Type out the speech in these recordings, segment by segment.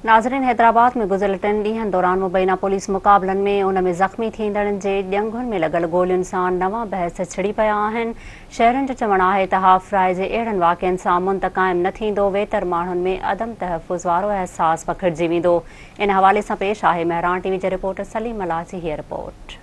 नाज़रीन, हैदराबाद में गुज़िरियल 3 ॾींहनि दौरान मुबैना पुलिस मुक़ाबलनि में उन में ज़ख़्मी थींदड़नि जे ॾियंगुनि में लॻल गोलियुनि सां नवां बहस छिड़ी पिया आहिनि। शहरनि जो चवणु आहे त हाफ़राए जे अहिड़नि वाक़िअनि सां मुंत क़ाइमु न थींदो, वेतर माण्हुनि में अदम तहफ़ुज़ वारो अहसास पखिड़िजी वेंदो। इन हवाले सां पेश आहे महरान टीवी जे रिपोर्टर सलीम मला जी हीअ रिपोर्ट।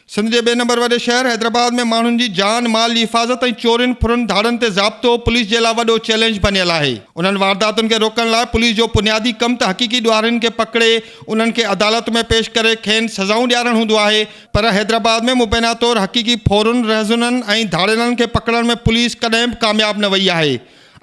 सिंध के 2 नंबर वाले शहर हैदराबाद में माण्हुनि जी जान माल की हिफ़ाज़त ऐं चोरियुनि फुरनि धाड़नि ते ज़ाब्तो पुलिस जे लाइ वॾो चैलेंज बनियल आहे। उन्हनि वारदातुनि खे रोकण लाइ पुलिस जो बुनियादी कमु त हक़ीक़ी ॾुहारियुनि खे पकड़े उन्हनि खे अदालत में पेश करे खेनि सज़ाऊं ॾियारणु हूंदो आहे, पर हैदराबाद में मुबैना तौर हक़ीक़ी फोरुनि रहज़ुननि ऐं धाड़ेलनि खे पकड़ण में पुलिस कॾहिं बि कामयाब न वई आहे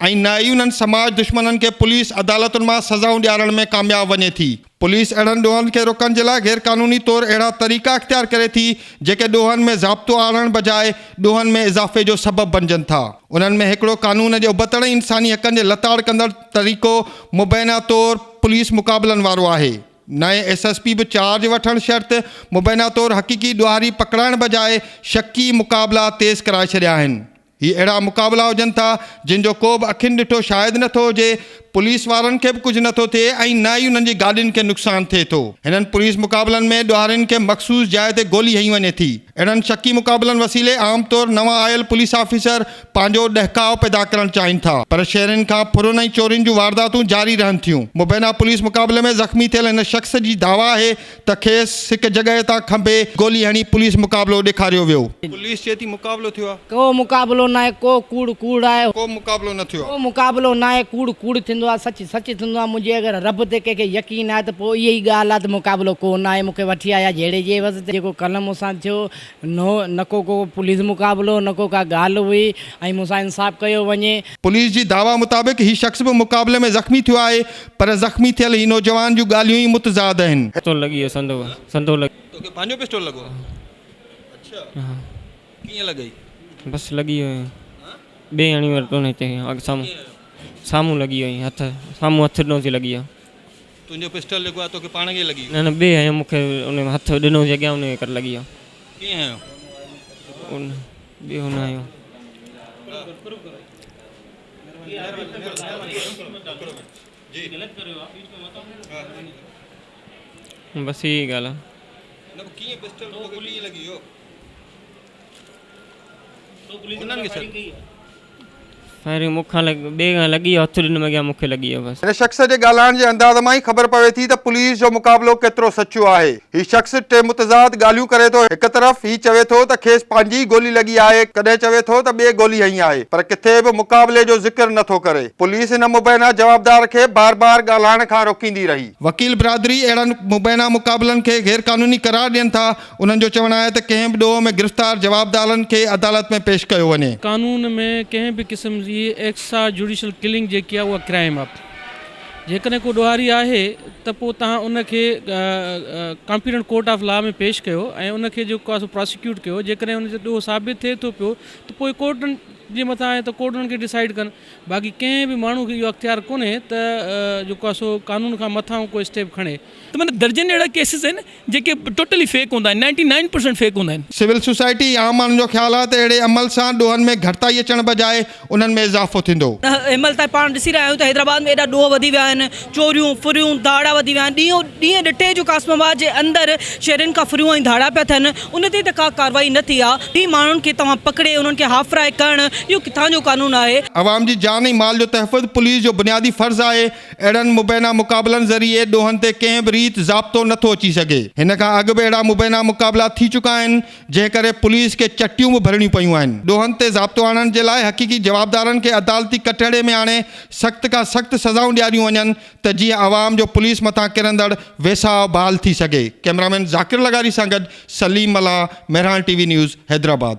ऐं न ई उन्हनि समाज दुश्मननि खे पुलिस अदालतुनि मां सज़ाऊं ॾियारण में कामयाब वञे थी। पुलिस अहिड़नि ॾोहनि खे रोकण जे लाइ गैर क़ानूनी तौर अहिड़ा तरीक़ा इख्तियार करे थी जेके ॾोहनि में ज़ाब्तो आणण बजाए ॾोहनि में इज़ाफ़े जो सबबु बणिजनि था। उन्हनि में हिकिड़ो क़ानून जे उबतड़ इंसानी हक़नि जे लताड़ कंदड़ तरीक़ो मुबैना तौर पुलिस मुक़ाबलनि वारो आहे। नए SSP बि चार्ज वठण शर्त मुबैना तौर हक़ीक़ी ॾुहारी पकड़ाइण बजाए शकी मुक़ाबला तेज़ कराए छॾिया आहिनि। ही अहिड़ा मुक़ाबला हुजनि था जिन जो को बि अखियुनि ॾिठो शायदि नथो हुजे, पुलिस वारनि खे बि कुझु नथो थिए ऐं न ई उन्हनि जी गाॾियुनि खे नुक़सानु थिए थो। हिननि पुलिस मुक़ाबलनि में ॾुहारियुनि खे मख़सूस जाइ ते गोली हई वञे थी। अहिड़नि शकी मुक़ाबलनि वसीले आम तौर नवां आयल पुलिस ऑफिसर पंहिंजो ॾहकाव पैदा करणु चाहिनि था, पर शहरनि खां फुरुनि ऐं चोरियुनि जूं वारदातूं जारी रहनि थियूं। मुबैना पुलिस मुक़ाबले में ज़ख़्मी थियल हिन शख़्स जी दावा आहे त खेसि हिकु जॻहि तां खंभे गोली हणी पुलिस मुक़ाबलो ॾेखारियो वियो। पुलिस चए थी मुक़ाबलो थियो आहे, को मुक़ाबलो न आहे, को कूड़ कूड़ आहे, को मुक़ाबलो न थियो, को मुक़ाबलो न आहे, कूड़ कूड़ थींदो आहे, सच सच थींदो आहे। मुंहिंजे अगरि रब ते कंहिंखे यकीन आहे त पोइ इहा ई ॻाल्हि आहे त मुक़ाबलो को न आहे। मूंखे वठी आया जहिड़े जे वज़ ते जेको कल्ह मूंसां थियो न को पुलिस मुक़ाबलो न को का ॻाल्हि हुई ऐं मूंसां इंसाफ़ कयो वञे। पुलिस जी दावा मुताबिक़ ही शख़्स बि मुक़ाबले में ज़ख़्मी थियो आहे, पर ज़ख़्मी थियल ही नौजवान जूं ॻाल्हियूं ई मुतज़ाद आहिनि। पिस्टल लगी है, संदो लगी। तोखे पंहिंजो पिस्टल लॻो? अच्छा, हाँ, कीअं लॻई? बस लगी हुई बे हणी वरितो न हिते साम्हूं लगी हुई, हथ साम्हूं हथ ॾिनो लगी आहे। तुंहिंजो पिस्टल जेको आहे तोखे पाण खे लॻी? न बे आयो मूंखे उन हथ ॾिनो अॻियां उन करे लगी आहे। कीअं आयो? उन बे हुन आयो। बस यही ॻाल्हि आहे। न कीअं पिस्टल तोखे कीअं लॻी हो? फायरिंग मूंखां ॿिए लॻी आहे, हथ ॾिनो अॻियां मूंखे लॻी आहे। बस हिन शख़्स जे ॻाल्हाइण जे अंदाज़ मां ई ख़बर पवे थी त पुलिस जो मुक़ाबलो केतिरो सचो आहे। ही शख़्स टे मुतज़ाद ॻाल्हियूं करे थो। हिकु तरफ़ ही चवे थो त खेसि पंहिंजी गोली लॻी आहे, कॾहिं चवे थो त ॿिए गोली हई आहे, पर किथे बि मुक़ाबले जो ज़िक्र नथो करे। पुलिस हिन मुबैना जवाबदार खे बार बार ॻाल्हाइण खां रोकींदी रही। वकील बिरादरी अहिड़नि मुबैना मुक़ाबलनि खे गैर क़ानूनी करार ॾियनि था। उन्हनि जो चवणु आहे त कंहिं बि ॾोह में गिरफ़्तार जवाबदारनि खे अदालत में पेश कयो वञे। कानून में कंहिं बि क़िस्म जी एक्स्ट्रा जुडिशल किलिंग जेकी आहे उहा क्राइम आहे। जेकॾहिं को ॾोहारी आहे त पोइ तव्हां उनखे कॉम्पिटेंट कोर्ट ऑफ लॉ में पेश कयो ऐं उनखे जेको आहे सो प्रोसिक्यूट कयो। जेकॾहिं उन जो ॾोह साबित थिए थो पियो त पोइ कोर्टनि जे मथां आहे त कोर्ट उन्हनि खे डिसाइड कनि। बाक़ी कंहिं बि माण्हू खे इहो अख़्तियार कोन्हे त जेको आहे सो कानून खां मथां कोई स्टेप खणे। त माना दर्जन अहिड़ा केसिस आहिनि जेके टोटली फेक हूंदा आहिनि, 99% फेक हूंदा आहिनि। सिविल सोसाइटी आम माण्हुनि जो ख़्यालु आहे त अहिड़े अमल सां ॾोहनि में घटिताई अचण बजाए उन्हनि में इज़ाफ़ो थींदो। हिनमहिल ताईं पाण ॾिसी रहिया आहियूं त हैदराबाद में एॾा ॾोह वधी विया आहिनि, चोरियूं फुरियूं धाड़ा वधी विया आहिनि। ॾींहं ॾिठे जो कासमाबाद जे अंदरि शहरनि खां फुरियूं ऐं धाड़ा पिया थियनि, उन ते त का कार्रवाई न थी आहे। ही माण्हुनि खे तव्हां पकड़े उन्हनि खे हाफ़राए करणु इहो किथां जो कानून आहे? अवाम जी जान ऐं माल जो तहफ़ुज़ पुलिस जो बुनियादी फ़र्ज़ु आहे। अहिड़नि मुबैना मुक़ाबलनि ज़रिए ॾोहनि ते कंहिं बि रीति ज़ाब्तो नथो अची सघे। हिन खां अॻु बि अहिड़ा मुबैना मुक़ाबला थी चुका आहिनि जंहिं करे पुलिस खे चटियूं बि भरणियूं पयूं आहिनि। ॾोहनि ते ज़ाब्तो आणण जे लाइ हक़ीक़ी जवाबदारनि खे अदालती कटहरे में आणे सख़्त खां सख़्त सज़ाऊं ॾियारियूं वञनि त जीअं आवाम जो पुलिस मथां किरंदड़ वेसाव बहाल थी सघे। कैमरामैन ज़ाकिर लगारी सां गॾु सलीम मला, महरान टीवी न्यूज़, हैदराबाद।